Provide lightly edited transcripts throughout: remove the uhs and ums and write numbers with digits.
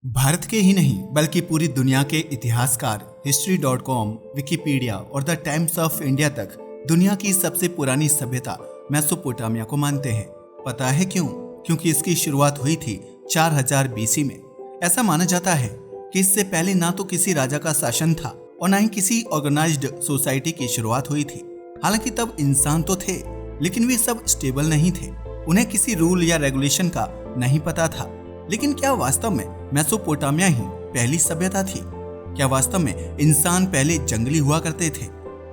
भारत के ही नहीं बल्कि पूरी दुनिया के इतिहासकार history.com, विकिपीडिया और द टाइम्स ऑफ इंडिया तक दुनिया की सबसे पुरानी सभ्यता मेसोपोटामिया को मानते हैं। पता है क्यों? क्योंकि इसकी शुरुआत हुई थी 4000 बीसी में। ऐसा माना जाता है कि इससे पहले ना तो किसी राजा का शासन था और ना ही किसी ऑर्गेनाइज्ड सोसाइटी की शुरुआत हुई थी। हालांकि तब इंसान तो थे, लेकिन वे सब स्टेबल नहीं थे। उन्हें किसी रूल या रेगुलेशन का नहीं पता था। लेकिन क्या वास्तव में मेसोपोटामिया ही पहली सभ्यता थी? क्या वास्तव में इंसान पहले जंगली हुआ करते थे?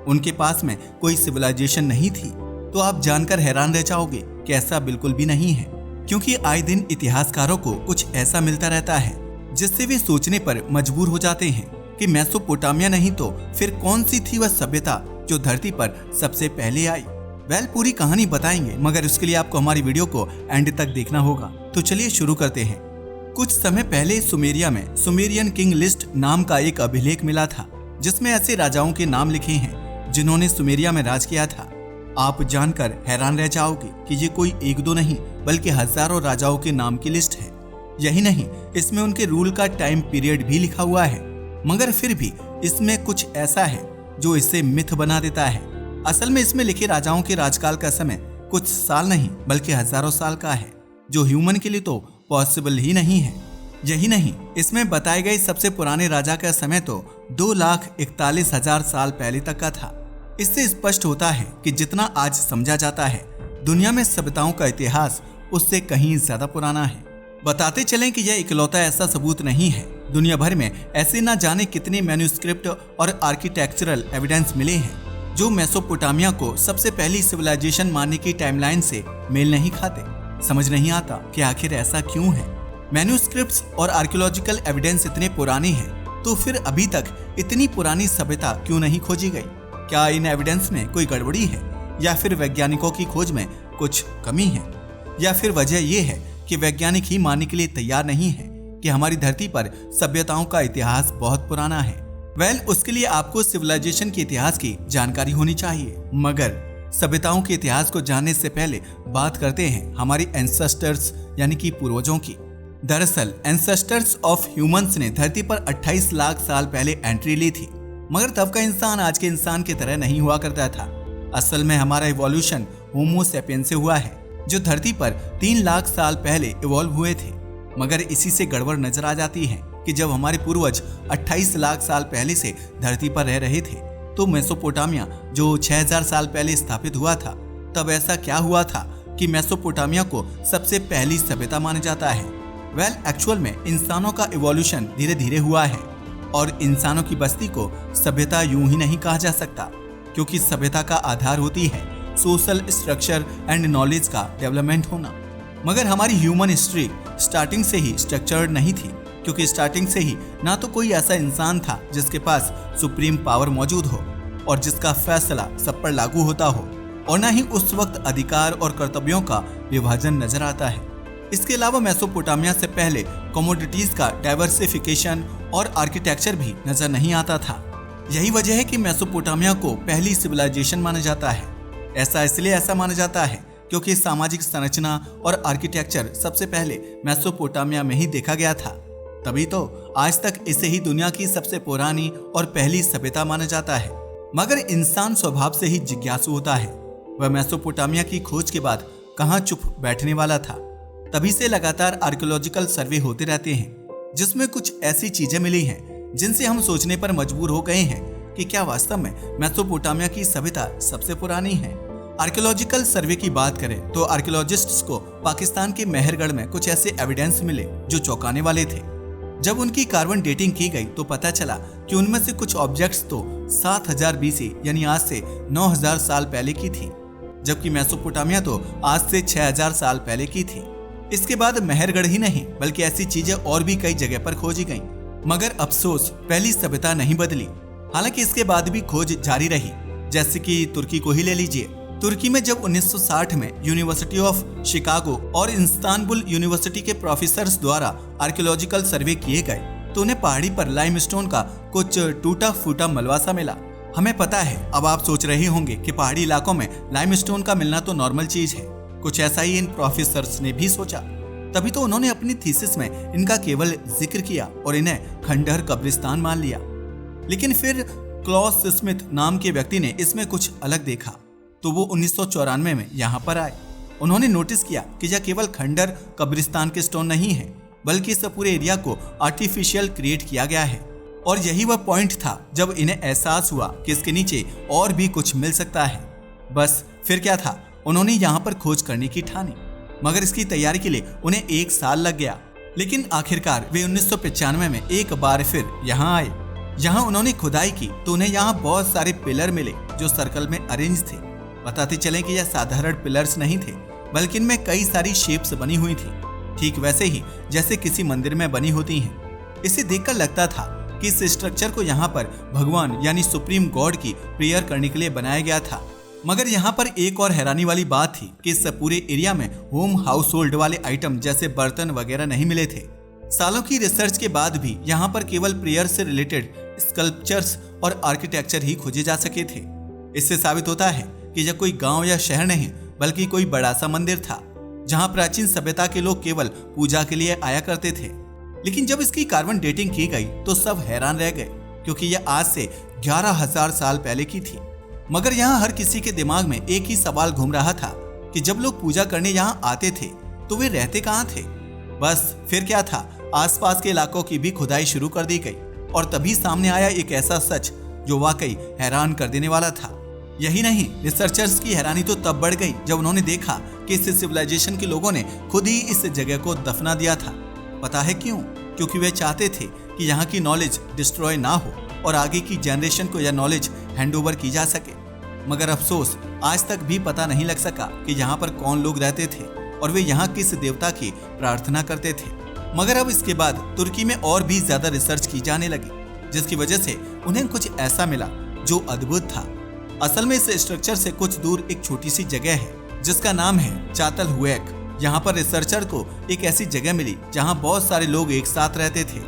उनके पास में कोई सिविलाइजेशन नहीं थी? तो आप जानकर हैरान रह जाओगे कि ऐसा बिल्कुल भी नहीं है, क्योंकि आए दिन इतिहासकारों को कुछ ऐसा मिलता रहता है जिससे वे सोचने पर मजबूर हो जाते हैं कि मेसोपोटामिया नहीं तो फिर कौन सी थी वह सभ्यता जो धरती पर सबसे पहले आई। पूरी कहानी बताएंगे, मगर उसके लिए आपको हमारी वीडियो को एंड तक देखना होगा। तो चलिए शुरू करते हैं। कुछ समय पहले सुमेरिया में सुमेरियन किंग लिस्ट नाम का एक अभिलेख मिला था, जिसमें ऐसे राजाओं के नाम लिखे हैं जिन्होंने सुमेरिया में राज किया था। आप जानकर हैरान रह जाओगे कि ये कोई एक दो नहीं बल्कि हजारों राजाओं के नाम की लिस्ट है। यही नहीं, इसमें उनके रूल का टाइम पीरियड भी लिखा हुआ है। मगर फिर भी इसमें कुछ ऐसा है जो इसे मिथ बना देता है। असल में इसमें लिखे राजाओं के राजकाल का समय कुछ साल नहीं बल्कि हजारों साल का है, जो ह्यूमन के लिए तो पॉसिबल ही नहीं है। यही नहीं, इसमें बताए गए सबसे पुराने राजा का समय तो 2,41,000 साल पहले तक का था। इससे स्पष्ट होता है कि जितना आज समझा जाता है दुनिया में सभ्यताओं का इतिहास उससे कहीं ज्यादा पुराना है। बताते चलें कि यह इकलौता ऐसा सबूत नहीं है। दुनिया भर में ऐसे ना जाने कितने मैन्युस्क्रिप्ट और आर्किटेक्चरल एविडेंस मिले हैं जो मेसोपोटामिया को सबसे पहली सिविलाइजेशन मानने की टाइमलाइन से मेल नहीं खाते। समझ नहीं आता कि आखिर ऐसा क्यों है। मैन्युस्क्रिप्ट्स और आर्कियोलॉजिकल एविडेंस इतने पुराने हैं, तो फिर अभी तक इतनी पुरानी सभ्यता क्यों नहीं खोजी गई? क्या इन एविडेंस में कोई गड़बड़ी है, या फिर वैज्ञानिकों की खोज में कुछ कमी है, या फिर वजह यह है कि वैज्ञानिक ही मानने के लिए तैयार नहीं है कि हमारी धरती पर सभ्यताओं का इतिहास बहुत पुराना है? उसके लिए आपको सिविलाइजेशन के इतिहास की जानकारी होनी चाहिए। मगर सभ्यताओं के इतिहास को जानने से पहले बात करते हैं हमारी एंसेस्टर्स यानी कि पूर्वजों की। दरअसल एंसेस्टर्स ऑफ ह्यूमंस ने धरती पर 28 लाख साल पहले एंट्री ली थी। मगर तब का इंसान आज के इंसान की तरह नहीं हुआ करता था। असल में हमारा इवोल्यूशन होमो सेपियंस से हुआ है, जो धरती पर 3 लाख साल पहले इवॉल्व हुए थे। मगर इसी से गड़बड़ नजर आ जाती है कि जब हमारे पूर्वज 28 लाख साल पहले से धरती पर रह रहे थे, तो मेसोपोटामिया जो 6000 साल पहले स्थापित हुआ था, तब ऐसा क्या हुआ था कि मेसोपोटामिया को सबसे पहली सभ्यता माना जाता है? एक्चुअल में इंसानों का इवोल्यूशन धीरे धीरे हुआ है, और इंसानों की बस्ती को सभ्यता यूं ही नहीं कहा जा सकता, क्योंकि सभ्यता का आधार होती है सोशल स्ट्रक्चर एंड नॉलेज का डेवलपमेंट होना। मगर हमारी ह्यूमन हिस्ट्री स्टार्टिंग से ही स्ट्रक्चर्ड नहीं थी, क्योंकि स्टार्टिंग से ही ना तो कोई ऐसा इंसान था जिसके पास सुप्रीम पावर मौजूद हो और जिसका फैसला सब पर लागू होता हो, और ना ही उस वक्त अधिकार और कर्तव्यों का विभाजन नजर आता है। इसके अलावा मेसोपोटामिया से पहले कमोडिटीज का डाइवर्सिफिकेशन और आर्किटेक्चर भी नजर नहीं आता था। यही वजह है कि मेसोपोटामिया को पहली सिविलाइजेशन माना जाता है। ऐसा इसलिए ऐसा माना जाता है क्योंकि सामाजिक संरचना और आर्किटेक्चर सबसे पहले मेसोपोटामिया में ही देखा गया था। तभी तो आज तक इसे ही दुनिया की सबसे पुरानी और पहली सभ्यता माना जाता है। मगर इंसान स्वभाव से ही जिज्ञासु होता है। वह मेसोपोटामिया की खोज के बाद कहां चुप बैठने वाला था। तभी से लगातार आर्कियोलॉजिकल सर्वे होते रहते हैं, जिसमें कुछ ऐसी चीजें मिली हैं जिनसे हम सोचने पर मजबूर हो गए हैं कि क्या वास्तव में मेसोपोटामिया की सभ्यता सबसे पुरानी है। आर्कियोलॉजिकल सर्वे की बात करें तो आर्कियोलॉजिस्ट्स को पाकिस्तान के मेहरगढ़ में कुछ ऐसे एविडेंस मिले जो चौंकाने वाले थे। जब उनकी कार्बन डेटिंग की गई तो पता चला कि उनमें से कुछ ऑब्जेक्ट्स तो 7000 बीसी यानी आज से 9000 साल पहले की थी, जबकि मेसोपोटामिया तो आज से 6000 साल पहले की थी। इसके बाद मेहरगढ़ ही नहीं बल्कि ऐसी चीजें और भी कई जगह पर खोजी गईं, मगर अफसोस पहली सभ्यता नहीं बदली। हालांकि इसके बाद भी खोज जारी रही। जैसे कि तुर्की को ही ले लीजिए। तुर्की में जब 1960 में यूनिवर्सिटी ऑफ शिकागो और इस्तांबुल यूनिवर्सिटी के प्रोफेसर्स द्वारा आर्कियोलॉजिकल सर्वे किए गए, तो उन्हें पहाड़ी पर लाइमस्टोन का कुछ टूटा फूटा मलबा सा मिला। हमें पता है, अब आप सोच रहे होंगे कि पहाड़ी इलाकों में लाइमस्टोन का मिलना तो नॉर्मल चीज है। कुछ ऐसा ही इन प्रोफेसर्स ने भी सोचा। तभी तो उन्होंने अपनी थीसिस में इनका केवल जिक्र किया और इन्हें खंडहर कब्रिस्तान मान लिया। लेकिन फिर क्लॉस स्मिथ नाम के व्यक्ति ने इसमें कुछ अलग देखा, तो वो 1994 में यहाँ पर आए। उन्होंने नोटिस किया कि यह केवल खंडहर कब्रिस्तान के स्टोन नहीं है, बल्कि इस पूरे एरिया को आर्टिफिशियल क्रिएट किया गया है। और यही वह पॉइंट था जब इन्हें एहसास हुआ कि इसके नीचे और भी कुछ मिल सकता है। बस फिर क्या था, उन्होंने यहाँ पर खोज करने की ठानी, मगर इसकी तैयारी के लिए उन्हें 1 साल लग गया। लेकिन आखिरकार वे 1995 में एक बार फिर यहाँ आए। यहाँ उन्होंने खुदाई की तो उन्हें यहाँ बहुत सारे पिलर मिले जो सर्कल में अरेंज थे। बताते चले कि यह साधारण पिलर्स नहीं थे, बल्कि इनमें कई सारी शेप्स बनी हुई थी, ठीक वैसे ही जैसे किसी मंदिर में बनी होती हैं। इसे देखकर लगता था कि इस स्ट्रक्चर को यहाँ पर भगवान यानी सुप्रीम गॉड की प्रेयर करने के लिए बनाया गया था। मगर यहाँ पर एक और हैरानी वाली बात थी कि इस पूरे एरिया में होम हाउस होल्ड वाले आइटम जैसे बर्तन वगैरह नहीं मिले थे। सालों की रिसर्च के बाद भी यहाँ पर केवल प्रेयर से रिलेटेड स्कल्पचर्स और आर्किटेक्चर ही खोजे जा सके थे। इससे साबित होता है कि यह कोई गांव या शहर नहीं, बल्कि कोई बड़ा सा मंदिर था जहां प्राचीन सभ्यता के लोग केवल पूजा के लिए आया करते थे। लेकिन जब इसकी कार्बन डेटिंग की गई तो सब हैरान रह गए, क्योंकि यह आज से 11,000 साल पहले की थी। मगर यहाँ हर किसी के दिमाग में एक ही सवाल घूम रहा था कि जब लोग पूजा करने यहाँ आते थे तो वे रहते कहाँ थे। बस फिर क्या था, आसपास के इलाकों की भी खुदाई शुरू कर दी गई और तभी सामने आया एक ऐसा सच जो वाकई हैरान कर देने वाला था। यही नहीं, रिसर्चर्स की हैरानी तो तब बढ़ गई जब उन्होंने देखा कि इस सिविलाइजेशन के लोगों ने खुद ही इस जगह को दफना दिया था। पता है क्यों? क्योंकि वे चाहते थे कि यहाँ की नॉलेज डिस्ट्रॉय ना हो और आगे की जनरेशन को यह नॉलेज हैंडओवर की जा सके। मगर अफसोस, आज तक भी पता नहीं लग सका कि यहाँ पर कौन लोग रहते थे और वे यहाँ किस देवता की प्रार्थना करते थे। मगर अब इसके बाद तुर्की में और भी ज्यादा रिसर्च की जाने लगी, जिसकी वजह से उन्हें कुछ ऐसा मिला जो अद्भुत था। असल में इस स्ट्रक्चर से कुछ दूर एक छोटी सी जगह है जिसका नाम है चातलहुएक। यहाँ पर रिसर्चर को एक ऐसी जगह मिली जहाँ बहुत सारे लोग एक साथ रहते थे।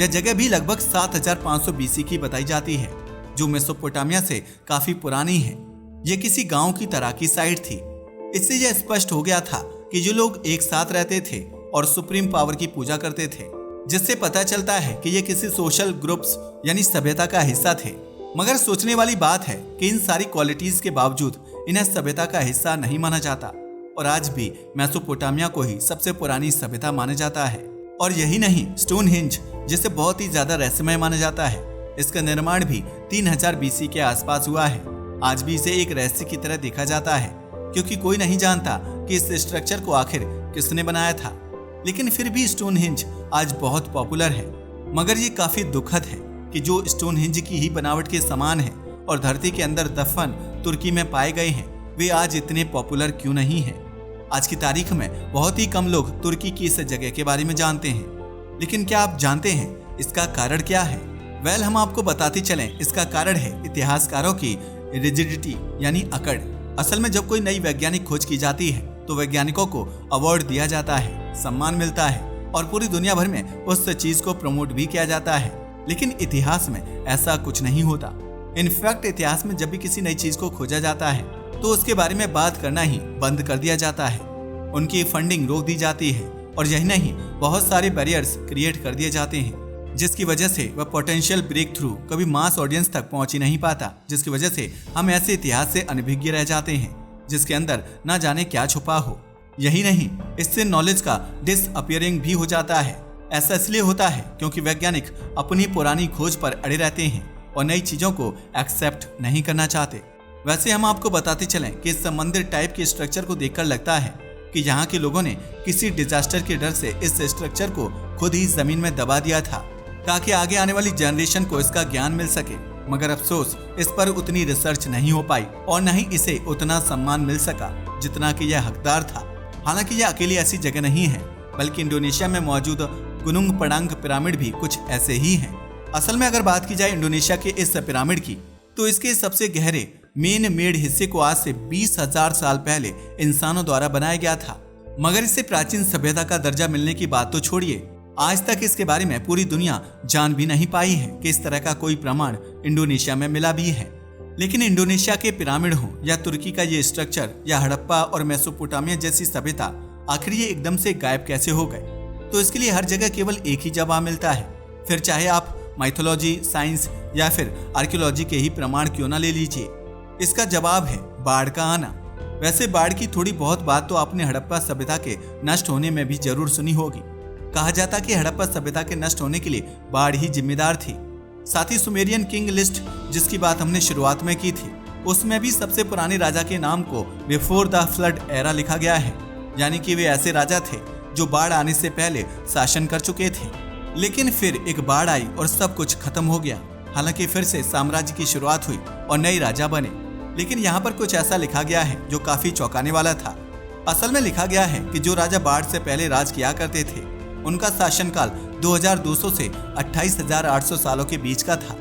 यह जगह भी लगभग 7500 BC की बताई जाती है, जो मेसोपोटामिया से काफी पुरानी है। यह किसी गांव की तरह की साइट थी। इससे यह स्पष्ट हो गया था कि जो लोग एक साथ रहते थे और सुप्रीम पावर की पूजा करते थे, जिससे पता चलता है कि ये किसी सोशल ग्रुप्स यानी सभ्यता का हिस्सा थे। मगर सोचने वाली बात है कि इन सारी क्वालिटीज के बावजूद इन्हें सभ्यता का हिस्सा नहीं माना जाता और आज भी मेसोपोटामिया को ही सबसे पुरानी सभ्यता माना जाता है। और यही नहीं, स्टोनहेंज जिसे बहुत ही ज्यादा रहस्यमय माना जाता है, इसका निर्माण भी 3000 BC के आसपास हुआ है। आज भी इसे एक रहस्य की तरह देखा जाता है, क्योंकि कोई नहीं जानता कि इस स्ट्रक्चर को आखिर किसने बनाया था। लेकिन फिर भी स्टोनहेंज आज बहुत पॉपुलर है। मगर ये काफी दुखद है कि जो स्टोनहेंज की ही बनावट के समान है और धरती के अंदर दफन तुर्की में पाए गए हैं, वे आज इतने पॉपुलर क्यों नहीं हैं। आज की तारीख में बहुत ही कम लोग तुर्की की इस जगह के बारे में जानते हैं। लेकिन क्या आप जानते हैं इसका कारण क्या है? वेल, हम आपको बताते चलें, इसका कारण है इतिहासकारों की रिजिडिटी यानी अकड़। असल में जब कोई नई वैज्ञानिक खोज की जाती है तो वैज्ञानिकों को अवार्ड दिया जाता है, सम्मान मिलता है और पूरी दुनिया भर में उस चीज को प्रमोट भी किया जाता है। लेकिन इतिहास में ऐसा कुछ नहीं होता। इनफैक्ट इतिहास में जब भी किसी नई चीज को खोजा जाता है तो उसके बारे में बात करना ही बंद कर दिया जाता है। उनकी फंडिंग रोक दी जाती है और यही नहीं, बहुत सारे बैरियर्स क्रिएट कर दिए जाते हैं, जिसकी वजह से वह पोटेंशियल ब्रेक थ्रू कभी मास ऑडियंस तक पहुंच ही नहीं पाता, जिसकी वजह से हम ऐसे इतिहास से अनभिज्ञ रह जाते हैं जिसके अंदर ना जाने क्या छुपा हो। यही नहीं, इससे नॉलेज का डिसअपियरिंग भी हो जाता है। ऐसा इसलिए होता है क्योंकि वैज्ञानिक अपनी पुरानी खोज पर अड़े रहते हैं और नई चीजों को एक्सेप्ट नहीं करना चाहते। वैसे हम आपको बताते चलें कि इस मंदिर टाइप के स्ट्रक्चर को देखकर लगता है कि यहाँ के लोगों ने किसी डिजास्टर के डर से इस स्ट्रक्चर को खुद ही जमीन में दबा दिया था ताकि आगे आने वाली जनरेशन को इसका ज्ञान मिल सके। मगर अफसोस, इस पर उतनी रिसर्च नहीं हो पाई और न ही इसे उतना सम्मान मिल सका जितना कि यह हकदार था। हालांकि यह अकेली ऐसी जगह नहीं है, बल्कि इंडोनेशिया में मौजूद गुनुंग पडांग पिरामिड भी कुछ ऐसे ही हैं। असल में अगर बात की जाए इंडोनेशिया के इस पिरामिड की, तो इसके सबसे गहरे मेन मेड हिस्से को आज से 20,000 साल पहले इंसानों द्वारा बनाया गया था। मगर इससे प्राचीन सभ्यता का दर्जा मिलने की बात तो छोड़िए, आज तक इसके बारे में पूरी दुनिया जान भी नहीं पाई है कि इस तरह का कोई प्रमाण इंडोनेशिया में मिला भी है। लेकिन इंडोनेशिया के पिरामिड हो या तुर्की का ये स्ट्रक्चर या हड़प्पा और मेसोपोटामिया जैसी सभ्यता आखिर ये एकदम से गायब कैसे हो गए? तो इसके लिए हर जगह केवल एक ही जवाब मिलता है, फिर चाहे आप माइथोलॉजी, साइंस या फिर आर्कियोलॉजी के ही प्रमाण क्यों ना ले लीजिए। इसका जवाब है बाढ़ का आना। वैसे बाढ़ की थोड़ी बहुत बात तो आपने हड़प्पा सभ्यता के नष्ट होने में भी जरूर सुनी होगी। कहा जाता कि हड़प्पा सभ्यता के नष्ट होने के लिए बाढ़ ही जिम्मेदार थी। साथ ही सुमेरियन किंग लिस्ट, जिसकी बात हमने शुरुआत में की थी, उसमें भी सबसे पुराने राजा के नाम को बिफोर द फ्लड एरा लिखा गया है, यानी कि वे ऐसे राजा थे जो बाढ़ आने से पहले शासन कर चुके थे। लेकिन फिर एक बाढ़ आई और सब कुछ खत्म हो गया। हालांकि फिर से साम्राज्य की शुरुआत हुई और नए राजा बने। लेकिन यहाँ पर कुछ ऐसा लिखा गया है जो काफी चौंकाने वाला था। असल में लिखा गया है कि जो राजा बाढ़ से पहले राज किया करते थे, उनका शासनकाल 2200 से 28,800 सालों के बीच का था।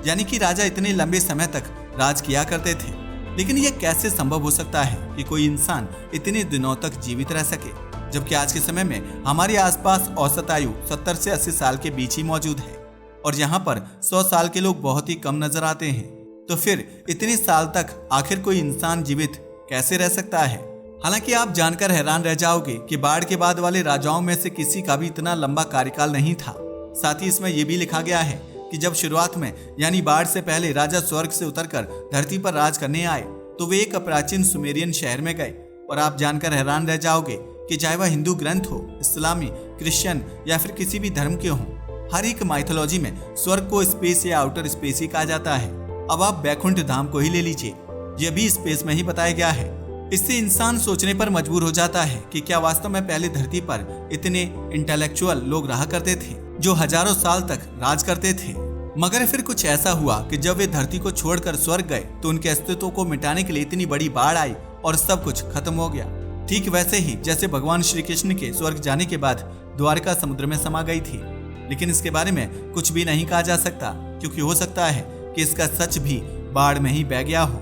यानी कि राजा इतने लंबे समय तक राज किया करते थे। लेकिन यह कैसे संभव हो सकता है कि कोई इंसान इतने दिनों तक जीवित रह सके, जबकि आज के समय में हमारे आसपास औसत आयु 70 से 80 साल के बीच ही मौजूद है और यहाँ पर 100 साल के लोग बहुत ही कम नजर आते हैं। तो फिर इतने साल तक आखिर कोई इंसान जीवित कैसे रह सकता है? हालांकि आप जानकर हैरान रह जाओगे कि बाढ़ के बाद वाले राजाओं में से किसी का भी इतना लंबा कार्यकाल नहीं था। साथ ही इसमें यह भी लिखा गया है कि जब शुरुआत में यानी बाढ़ से पहले राजा स्वर्ग से उतरकर धरती पर राज करने आए तो वे एक प्राचीन सुमेरियन शहर में गए। और आप जानकर हैरान रह जाओगे कि चाहे वह हिंदू ग्रंथ हो, इस्लामी, क्रिश्चियन या फिर किसी भी धर्म के हों, हर एक माइथोलॉजी में स्वर्ग को स्पेस या आउटर स्पेस ही कहा जाता है। अब आप बैकुंठ धाम को ही ले लीजिए, यह भी स्पेस में ही बताया गया है। इससे इंसान सोचने पर मजबूर हो जाता है कि क्या वास्तव में पहले धरती पर इतने इंटेलेक्चुअल लोग रहा करते थे जो हजारों साल तक राज करते थे। मगर फिर कुछ ऐसा हुआ कि जब वे धरती को छोड़कर स्वर्ग गए तो उनके अस्तित्व को मिटाने के लिए इतनी बड़ी बाढ़ आई और सब कुछ खत्म हो गया। ठीक वैसे ही जैसे भगवान श्री कृष्ण के स्वर्ग जाने के बाद द्वारका समुद्र में समा गई थी। लेकिन इसके बारे में कुछ भी नहीं कहा जा सकता, क्योंकि हो सकता है कि इसका सच भी बाढ़ में ही बह गया हो।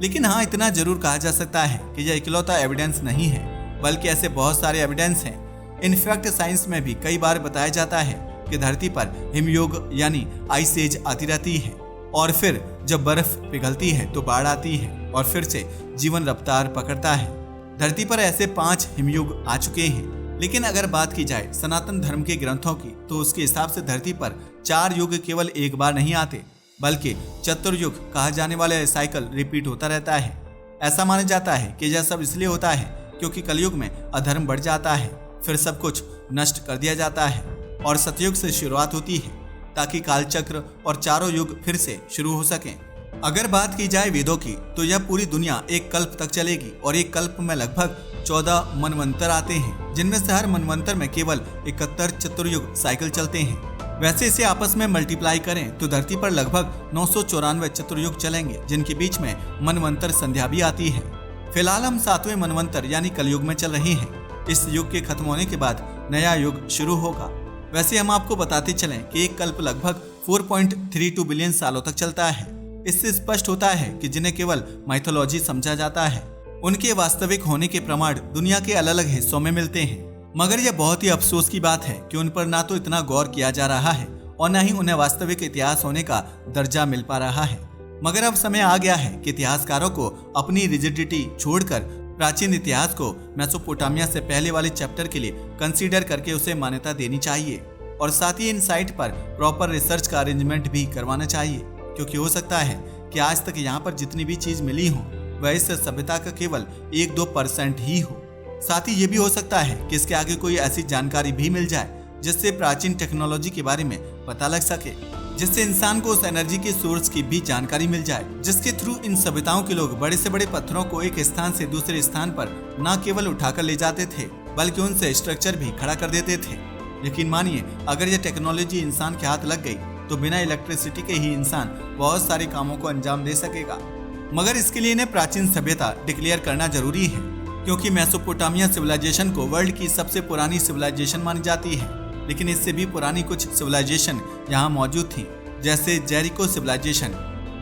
लेकिन हाँ, इतना जरूर कहा जा सकता है कि यह इकलौता एविडेंस नहीं है, बल्कि ऐसे बहुत सारे एविडेंस हैं। इनफैक्ट साइंस में भी कई बार बताया जाता है कि धरती पर हिमयुग यानी आइस एज आती रहती है और फिर जब बर्फ पिघलती है तो बाढ़ आती है और फिर से जीवन रफ्तार पकड़ता है। धरती पर ऐसे 5 हिमयुग आ चुके हैं। लेकिन अगर बात की जाए सनातन धर्म के ग्रंथों की, तो उसके हिसाब से धरती पर 4 युग केवल एक बार नहीं आते, बल्कि चतुर्युग कहा जाने वाला साइकिल रिपीट होता रहता है। ऐसा माना जाता है कि यह सब इसलिए होता है क्योंकि कलयुग में अधर्म बढ़ जाता है, फिर सब कुछ नष्ट कर दिया जाता है और सतयुग से शुरुआत होती है, ताकि कालचक्र और चारों युग फिर से शुरू हो सकें। अगर बात की जाए वेदों की, तो यह पूरी दुनिया एक कल्प तक चलेगी और एक कल्प में लगभग 14 मनवंतर आते हैं, जिनमें से हर मनवंतर में केवल 71 चतुर्युग साइकिल चलते हैं। वैसे इसे आपस में मल्टीप्लाई करें तो धरती पर लगभग 994 चतुर्युग चलेंगे, जिनके बीच में मनवंतर संध्या भी आती है। फिलहाल हम 7वें मनवंतर यानी कलयुग में चल रहे हैं। इस युग के खत्म होने के बाद नया युग शुरू होगा। वैसे हम आपको बताते चलें कि एक कल्प लगभग 4.32 बिलियन सालों तक चलता है। इससे स्पष्ट होता है कि जिन्हें केवल माइथोलॉजी समझा जाता है, उनके वास्तविक होने के प्रमाण दुनिया के अलग अलग हिस्सों में मिलते हैं। मगर यह बहुत ही अफसोस की बात है कि उन पर ना तो इतना गौर किया जा रहा है और न ही उन्हें वास्तविक इतिहास होने का दर्जा मिल पा रहा है। मगर अब समय आ गया है कि इतिहासकारों को अपनी रिजिडिटी छोड़कर प्राचीन इतिहास को मेसोपोटामिया से पहले वाले चैप्टर के लिए कंसीडर करके उसे मान्यता देनी चाहिए और साथ ही इन साइट पर प्रॉपर रिसर्च का अरेंजमेंट भी करवाना चाहिए, क्योंकि हो सकता है कि आज तक यहाँ पर जितनी भी चीज मिली हो वह इस सभ्यता का केवल 1-2% ही हो। साथ ही ये भी हो सकता है कि इसके आगे कोई ऐसी जानकारी भी मिल जाए जिससे प्राचीन टेक्नोलॉजी के बारे में पता लग सके, जिससे इंसान को उस एनर्जी के सोर्स की भी जानकारी मिल जाए, जिसके थ्रू इन सभ्यताओं के लोग बड़े से बड़े पत्थरों को एक स्थान से दूसरे स्थान पर न केवल उठाकर ले जाते थे, बल्कि उनसे स्ट्रक्चर भी खड़ा कर देते थे। यकीन मानिए, अगर यह टेक्नोलॉजी इंसान के हाथ लग गई तो बिना इलेक्ट्रिसिटी के ही इंसान बहुत सारे कामों को अंजाम दे सकेगा। मगर इसके लिए इन्हें प्राचीन सभ्यता डिक्लेयर करना जरूरी है, क्योंकि मेसोपोटामिया सिविलाइजेशन को वर्ल्ड की सबसे पुरानी सिविलाइजेशन मानी जाती है। लेकिन इससे भी पुरानी कुछ सिविलाइजेशन यहाँ मौजूद थी, जैसे जेरिको सिविलाइजेशन।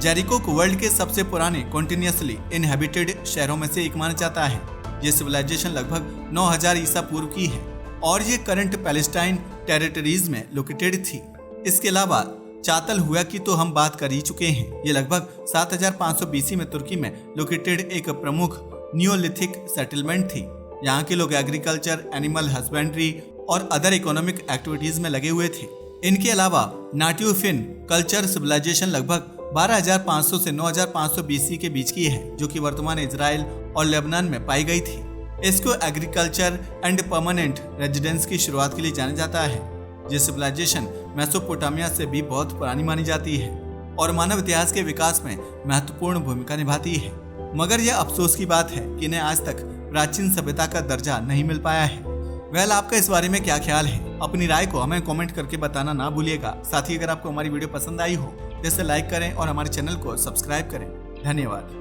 जेरिको को वर्ल्ड के सबसे पुराने कॉन्टिन्यूसली इनहेबिटेड शहरों में से एक माना जाता है। ये सिविलाइजेशन लगभग 9000 ईसा पूर्व की है और ये करंट पैलेस्टाइन टेरिटरीज में लोकेटेड थी। इसके अलावा चातल हुआ की तो हम बात कर ही चुके हैं। ये लगभग 7500 BC में तुर्की में लोकेटेड एक प्रमुख नियोलिथिक सेटलमेंट थी। यहाँ के लोग एग्रीकल्चर, एनिमल हस्बेंड्री और अदर इकोनॉमिक एक्टिविटीज में लगे हुए थे। इनके अलावा नाट्यूफिन कल्चर सिविलाइजेशन लगभग 12,500 से 9,500 बीसी के बीच की है, जो कि वर्तमान इजराइल और लेबनान में पाई गई थी। इसको एग्रीकल्चर एंड परमानेंट रेजिडेंस की शुरुआत के लिए जाना जाता है। ये सिविलाइजेशन मेसोपोटामिया से भी बहुत पुरानी मानी जाती है और मानव इतिहास के विकास में महत्वपूर्ण भूमिका निभाती है। मगर यह अफसोस की बात है कि इन्हें आज तक प्राचीन सभ्यता का दर्जा नहीं मिल पाया है। वेल, आपका इस बारे में क्या ख्याल है? अपनी राय को हमें कमेंट करके बताना ना भूलिएगा। साथ ही अगर आपको हमारी वीडियो पसंद आई हो तो इसे लाइक करें और हमारे चैनल को सब्सक्राइब करें। धन्यवाद।